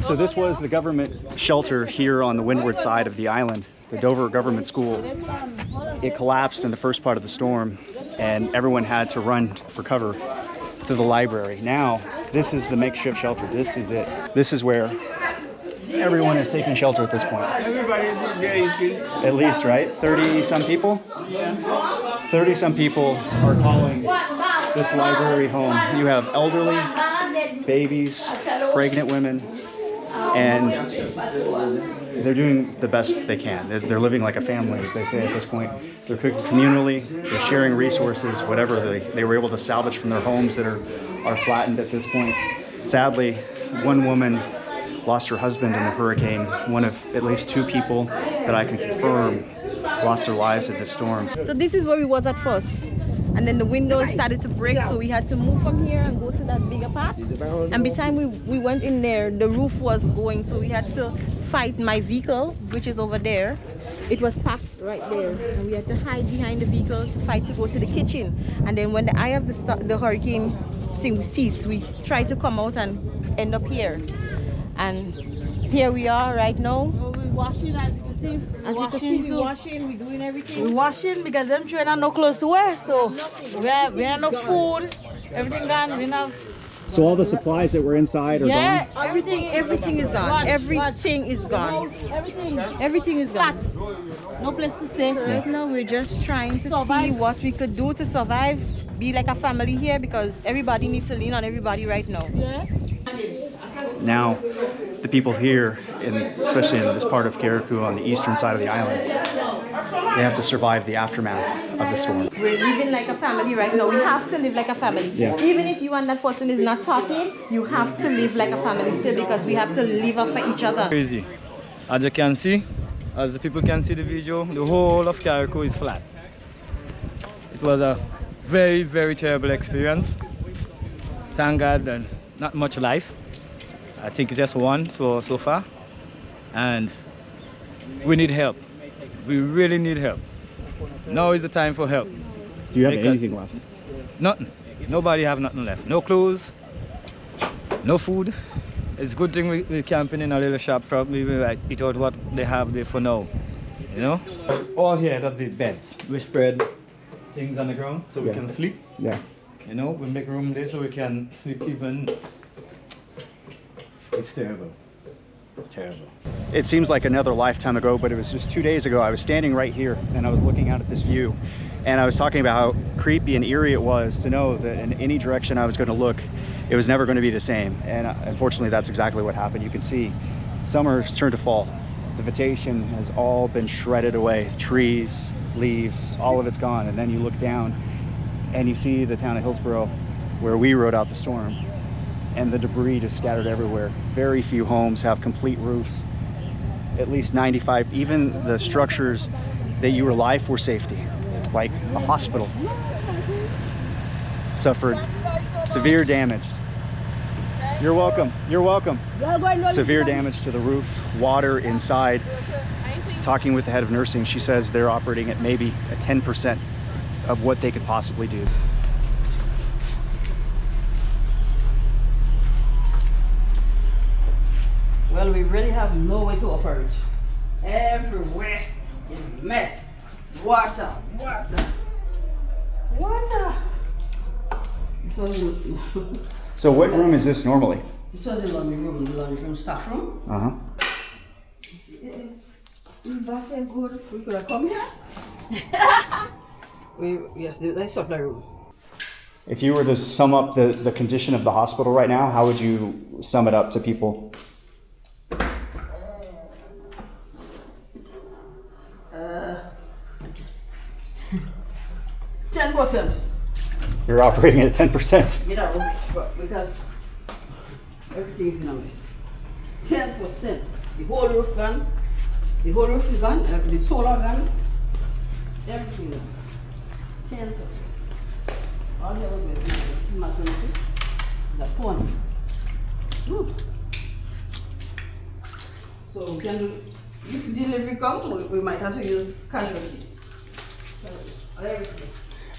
So this was the government shelter here on the windward side of the island, the Dover Government School. It collapsed in the first part of the storm and everyone had to run for cover to the library. Now, this is the makeshift shelter. This is it. This is where everyone is taking shelter at this point. At least, right? 30 some people? 30 some people are calling this library home. You have elderly, babies, pregnant women, and they're doing the best they can. They're living like a family, as they say at this point. They're cooking communally, they're sharing resources, whatever they were able to salvage from their homes that are flattened at this point. Sadly, one woman lost her husband in the hurricane. One of at least 2 people that I can confirm lost their lives in this storm. So this is where we was at first. And then the windows started to break, so we had to move from here and go to that bigger part. And by the time we went in there, the roof was going, so we had to fight my vehicle, which is over there. It was parked right there, and we had to hide behind the vehicle to fight to go to the kitchen. And then when the eye of the hurricane thing ceased, we tried to come out and end up here. And here we are right now. We're washing, as you can see. We're washing, we're doing everything. We're washing because them children are no clothes to wear, so we have no food, everything gone. We have. So all the supplies that were inside are gone? Everything is gone. Everything is gone. Everything is gone. No place to stay. Right now we're just trying to see what we could do to survive, be like a family here, because everybody needs to lean on everybody right now. Yeah. Now, the people here, especially in this part of Carriacou on the eastern side of the island, they have to survive the aftermath of the storm. We're living like a family right now. We have to live like a family. Yeah. Even if you and that person is not talking, you have to live like a family still, because we have to live up for each other. Crazy. As you can see, as the people can see the video, the whole of Carriacou is flat. It was a very, very terrible experience. Thank God that not much life. I think it's just one so far, and we need help. We really need help. Now is the time for help. Do you have anything left? Nothing. Nobody have nothing left. No clothes, no food. It's a good thing we're camping in a little shop, probably like eat out what they have there for now. You know? All here, that's the beds. We spread things on the ground so we can sleep. Yeah. You know, we make room there so we can sleep even. It's terrible. Terrible. It seems like another lifetime ago, but it was just 2 days ago. I was standing right here and I was looking out at this view, and I was talking about how creepy and eerie it was to know that in any direction I was going to look, it was never going to be the same. And unfortunately, that's exactly what happened. You can see summer's turned to fall. The vegetation has all been shredded away. Trees, leaves, all of it's gone. And then you look down and you see the town of Hillsborough, where we rode out the storm, and the debris just scattered everywhere. Very few homes have complete roofs. At least 95, even the structures that you rely for safety, like a hospital, suffered severe damage. You're welcome, you're welcome. Severe damage to the roof, water inside. Talking with the head of nursing, she says they're operating at maybe a 10% of what they could possibly do. Well, we really have no way to operate. Everywhere is a mess. Water, water, water. So what room is this normally? This was the laundry room, staff room. Uh-huh. Back there, good. We could have come here. Yes, the supply room. If you were to sum up the condition of the hospital right now, how would you sum it up to people? 10%. You're operating at 10%. You know, because everything is in a mess. 10%. The whole roof gone. The whole roof is gone. The solar gone. Everything gone. 10%. All there was this maternity. The phone. Ooh. So we can do, if delivery comes, we might have to use casualty. So, everything.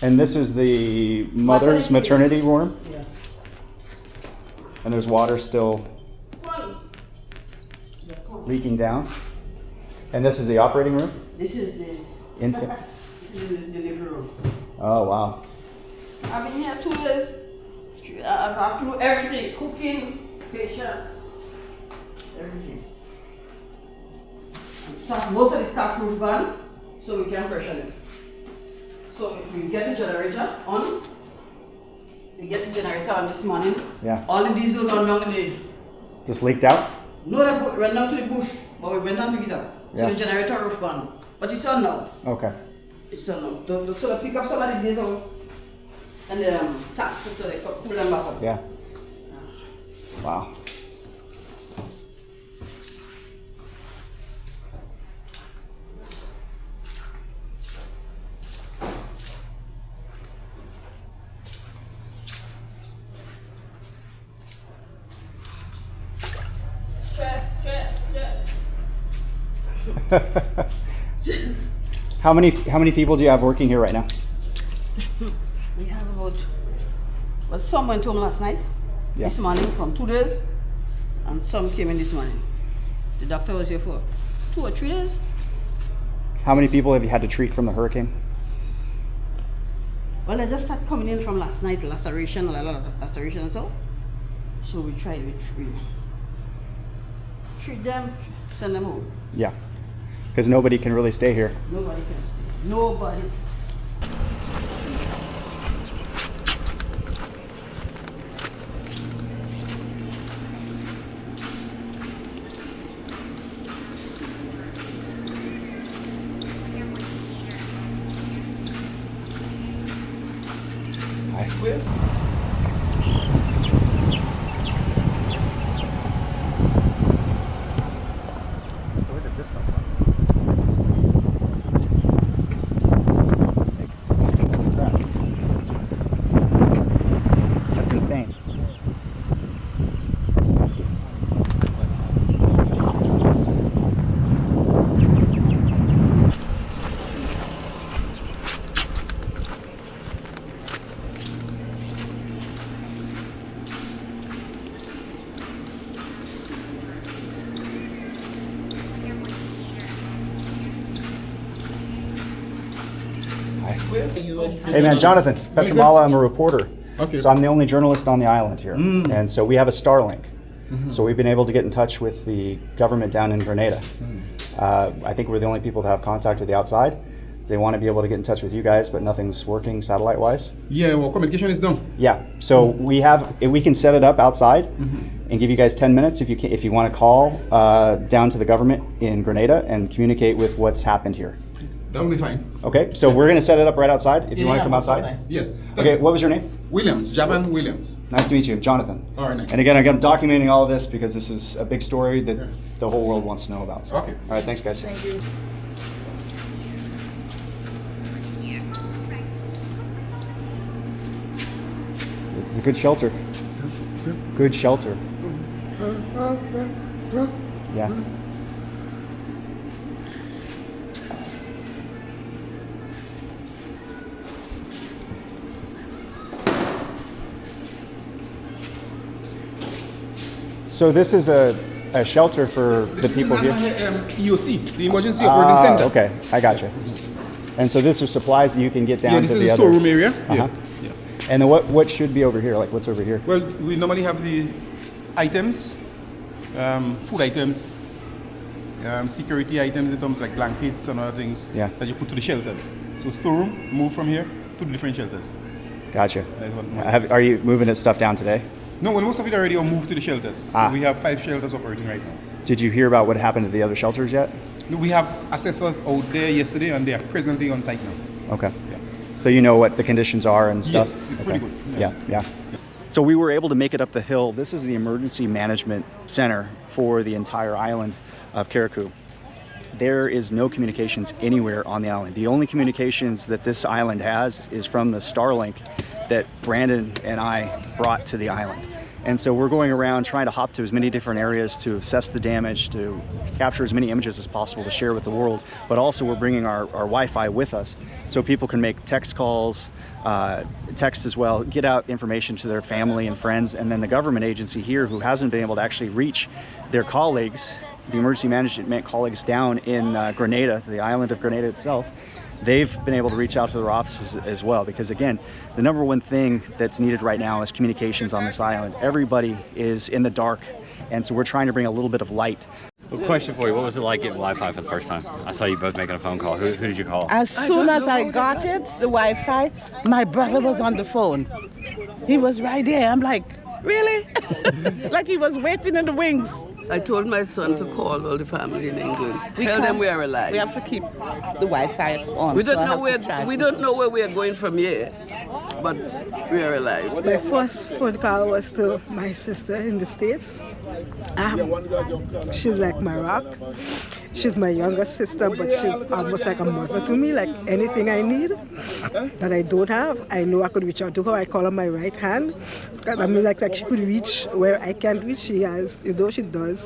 And this is the mother's maternity room? Yeah. And there's water still leaking down. And this is the operating room? This is the this is the living room. Oh, wow. I've been here 2 days. I've to do everything, cooking, patients, everything. And staff, most of the staff roof gone, so we can pressure it. So if we get the generator on, we get the generator on this morning. Yeah. All the diesel gone down in the. Just leaked out? No, that went down to the bush, but we went down to pick it up. So Yeah. the generator roof gone. But it's on now. Okay. It's on now. So they pick up some of the diesel and the tax, so they cool them back up. Yeah. Wow. Yes. How many people do you have working here right now? We have about, well, some went home last night, Yeah. this morning from 2 days, and some came in this morning. The doctor was here for 2 or 3 days. How many people have you had to treat from the hurricane? Well, they just started coming in from last night, laceration, a lot of laceration and so. So we tried, we treat them, send them home. Yeah. Because nobody can really stay here. Nobody can stay. Nobody. Where did this come from? That's insane. Hey man, Jonathan Petramala, I'm a reporter. Okay. So I'm the only journalist on the island here. And so we have a Starlink. So we've been able to get in touch with the government down in Grenada. I think we're the only people that have contact with the outside. They want to be able to get in touch with you guys, but nothing's working satellite-wise. Yeah, well, communication is done. Yeah, so we can set it up outside and give you guys 10 minutes if you want to call down to the government in Grenada and communicate with what's happened here. That will be fine. Okay, so we're going to set it up right outside if you want to come outside. Yes. Okay, what was your name? Williams, Javan Williams. Nice to meet you, Jonathan. All right, nice. And again, I'm documenting all of this because this is a big story that the whole world wants to know about. So. Okay. All right, thanks guys. Thank you. It's a good shelter. Good shelter. Yeah. So this is a shelter for the people here? EOC, the Emergency Operating Center. Okay, I got you. And so this are supplies that you can get down Yeah, to this is the the other... storeroom area. Uh-huh. Yeah. And then what should be over here? Like what's over here? Well, we normally have the items, food items, security items in terms like blankets and other things that you put to the shelters. So storeroom, move from here to the different shelters. Gotcha. That's what Are you moving this stuff down today? No, well, most of it already are moved to the shelters. So we have 5 shelters operating right now. Did you hear about what happened to the other shelters yet? No, we have assessors out there yesterday and they are presently on site now. Okay. Yeah. So you know what the conditions are and stuff? Yes, pretty good. Yeah. So we were able to make it up the hill. This is the emergency management center for the entire island of Carriacou. There is no communications anywhere on the island. The only communications that this island has is from the Starlink that Brandon and I brought to the island. And so we're going around trying to hop to as many different areas to assess the damage, to capture as many images as possible to share with the world. But also we're bringing our Wi-Fi with us so people can make text calls, text as well, get out information to their family and friends. And then the government agency here who hasn't been able to actually reach their colleagues the emergency management colleagues down in Grenada, the island of Grenada itself, they've been able to reach out to their offices as well, because again, the number one thing that's needed right now is communications on this island. Everybody is in the dark, and so we're trying to bring a little bit of light. A question for you, what was it like getting Wi-Fi for the first time? I saw you both making a phone call. Who did you call? As soon as I got it, the Wi-Fi, my brother was on the phone. He was right there. I'm like, really? Like he was waiting in the wings. I told my son to call all the family in England. Tell them we are alive. We have to keep the Wi-Fi on. We don't know where we are going from here, but we are alive. My first phone call was to my sister in the States. She's like my rock. She's my younger sister, but she's almost like a mother to me. Like anything I need that I don't have, I know I could reach out to her. I call her my right hand. I mean, like she could reach where I can't reach. She has, you know, she does.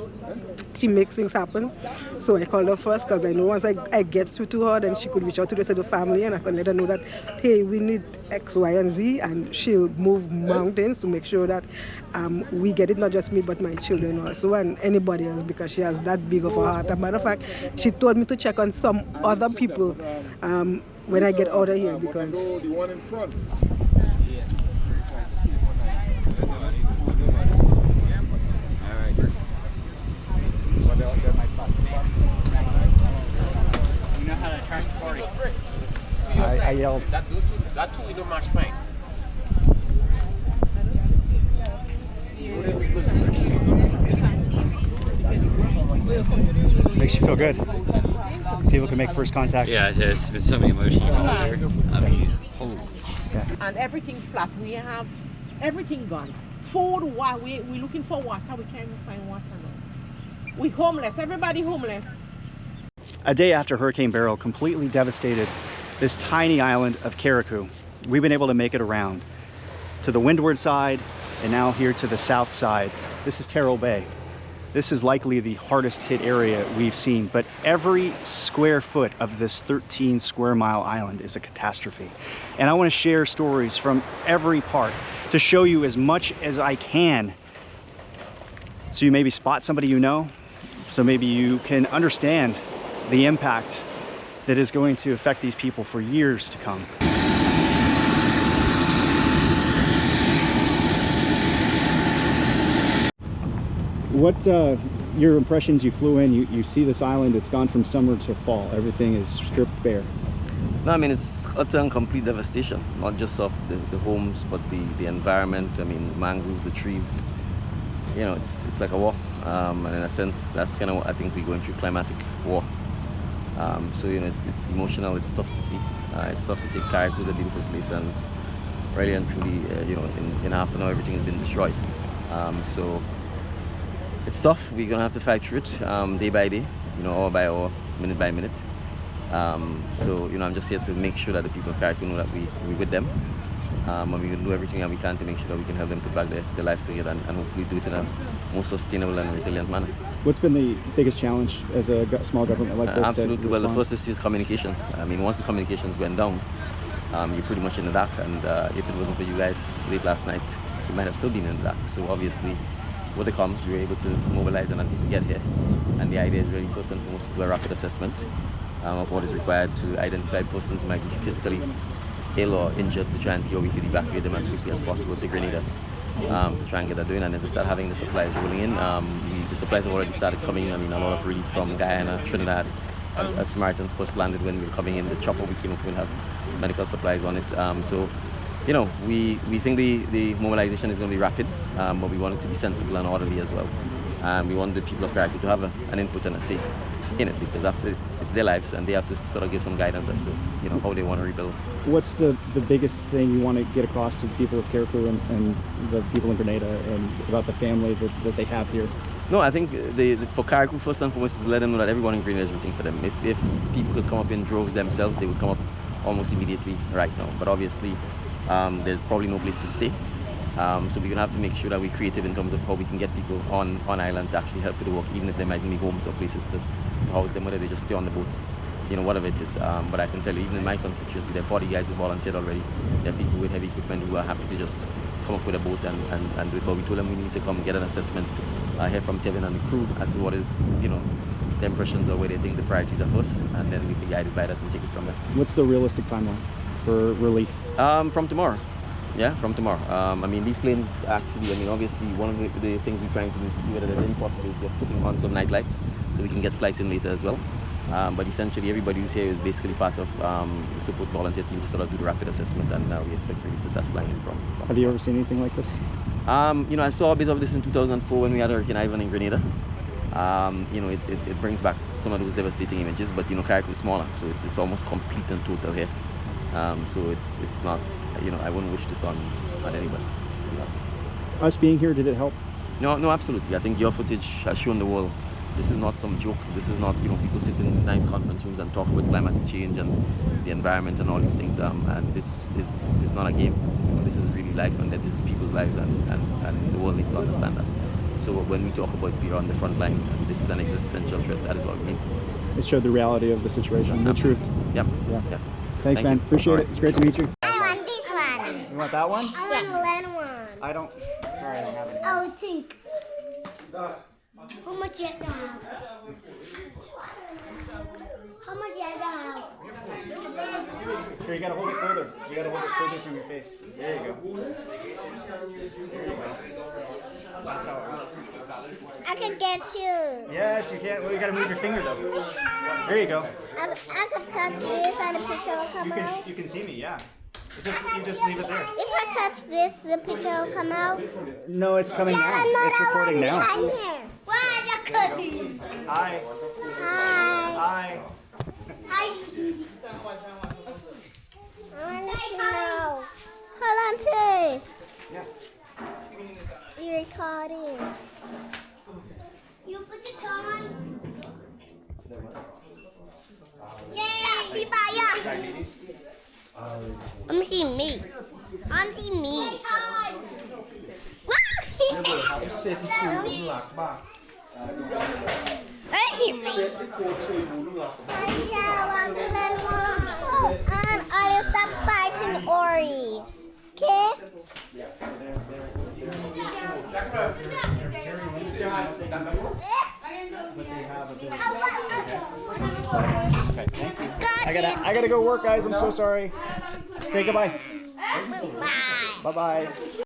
She makes things happen. So I called her first because I know once I get through to her, then she could reach out to the rest of the family and I can let her know that, hey, we need X, Y, and Z, and she'll move mountains to make sure that we get it, not just me, but my children also, and anybody else, because she has that big of a heart. As a matter of fact, she told me to check on some other people when I get out of here, because You know how to attract the party. I yelled. That two we don't match fine. Makes you feel good. People can make first contact. Yeah, there's been so many emotions here. I mean, holy. Yeah. And everything flat. We have everything gone. Food, we're looking for water. We can't even find water now. We homeless. Everybody homeless. A day after Hurricane Beryl completely devastated this tiny island of Carriacou, we've been able to make it around to the Windward side and now here to the south side. This is Tyrell Bay. This is likely the hardest hit area we've seen, but every square foot of this 13 square mile island is a catastrophe. And I want to share stories from every part to show you as much as I can, so you maybe spot somebody you know, so maybe you can understand the impact that is going to affect these people for years to come. What your impressions? You flew in, you see this island, it's gone from summer to fall, everything is stripped bare. No, I mean, it's utter and complete devastation, not just of the homes, but the environment. I mean, mangroves, the trees. You know, it's like a war, and in a sense, that's kind of what I think we're going through, climatic war. So, you know, it's emotional, it's tough to see. It's tough to take Carriacou, a beautiful place, and really and truly, you know, in half an hour, everything has been destroyed. So it's tough. We're gonna have to fight through it day by day, you know, hour by hour, minute by minute. So, you know, I'm just here to make sure that the people of Carriacou know that we're with them. And we will do everything that we can to make sure that we can help them put back their lives together and hopefully do it in a more sustainable and resilient manner. What's been the biggest challenge as a small government like this? Absolutely. Well, the first issue is communications. I mean, once the communications went down, you're pretty much in the dark. And if it wasn't for you guys late last night, you might have still been in the dark. So obviously, with the comms, we were able to mobilize and at least get here. And the idea is really first and foremost to do a rapid assessment of what is required to identify persons who might be physically ill or injured, to try and see how we could evacuate them as quickly as possible to Grenada, to try and get that doing, and then to start having the supplies rolling in. The supplies have already started coming in. I mean, a lot of relief from Guyana, Trinidad. Samaritans first landed when we were coming in. The chopper we came up will have medical supplies on it. So, you know, we think the mobilization is going to be rapid, but we want it to be sensible and orderly as well. We want the people of Carriacou to have an input and a say in it, because after it's their lives and they have to sort of give some guidance as to, you know, how they want to rebuild. What's the biggest thing you want to get across to the people of Carriacou and the people in Grenada and about the family that they have here? No, I think for Carriacou, first and foremost, is to let them know that everyone in Grenada is rooting for them. If people could come up in droves themselves, they would come up almost immediately right now. But obviously, there's probably no place to stay. So we're going to have to make sure that we're creative in terms of how we can get people on island to actually help with the work, even if there might be homes or places to house them, whether they just stay on the boats, you know, whatever it is. But I can tell you, even in my constituency, there are 40 guys who volunteered already. There are people with heavy equipment who are happy to just come up with a boat and do it. But we told them we need to come get an assessment here from Kevin and the crew as to what is, you know, the impressions or where they think the priorities are first, and then we can guide it by that and take it from there. What's the realistic timeline for relief? From tomorrow. Yeah, from tomorrow. I mean, these planes actually, I mean, obviously one of the things we're trying to do is to see whether there's any possibility of putting on some night lights so we can get flights in later as well. But essentially everybody who's here is basically part of the support volunteer team to sort of do the rapid assessment, and we expect relief to start flying in from. Have you ever seen anything like this? You know, I saw a bit of this in 2004 when we had Hurricane Ivan in Grenada. You know, it brings back some of those devastating images, but you know, Carriacou is smaller, so it's almost complete and total here. So it's not, you know, I wouldn't wish this on anybody. Us being here, did it help? No, absolutely. I think your footage has shown the world this is not some joke. This is not, you know, people sitting in nice conference rooms and talk about climatic change and the environment and all these things. And this is not a game. This is really life, and this is people's lives, and the world needs to understand that. So when we talk about being on the front line, this is an existential threat. That is what we mean. It showed the reality of the situation, the truth. Yep. Yeah. Thanks, man. Appreciate it. It's great to meet you. I want this one. You want that one? I want the land one. I don't. Sorry, I don't have it. Oh, think. How much you have to have? How much you have to have? Here, you gotta hold it further. You gotta hold it further from your face. There you go. There you go. That's how it works. I can get you. Yes, you can. Well, you gotta move your finger though. There you go. I could touch this and the picture will come out. You can see me, yeah. You just leave it there. If I touch this, the picture will come out. No, it's coming now. It's recording now. Hi. Hi. Hi. No. Hold on to. Yeah. You're recording. You put it on. Yay! Diabetes? I'm seeing me. I'm seeing me. I see me. And I will stop fighting Ori. Okay? Okay, thank you. I gotta go work, guys. I'm so sorry. Say goodbye. Bye. Bye-bye.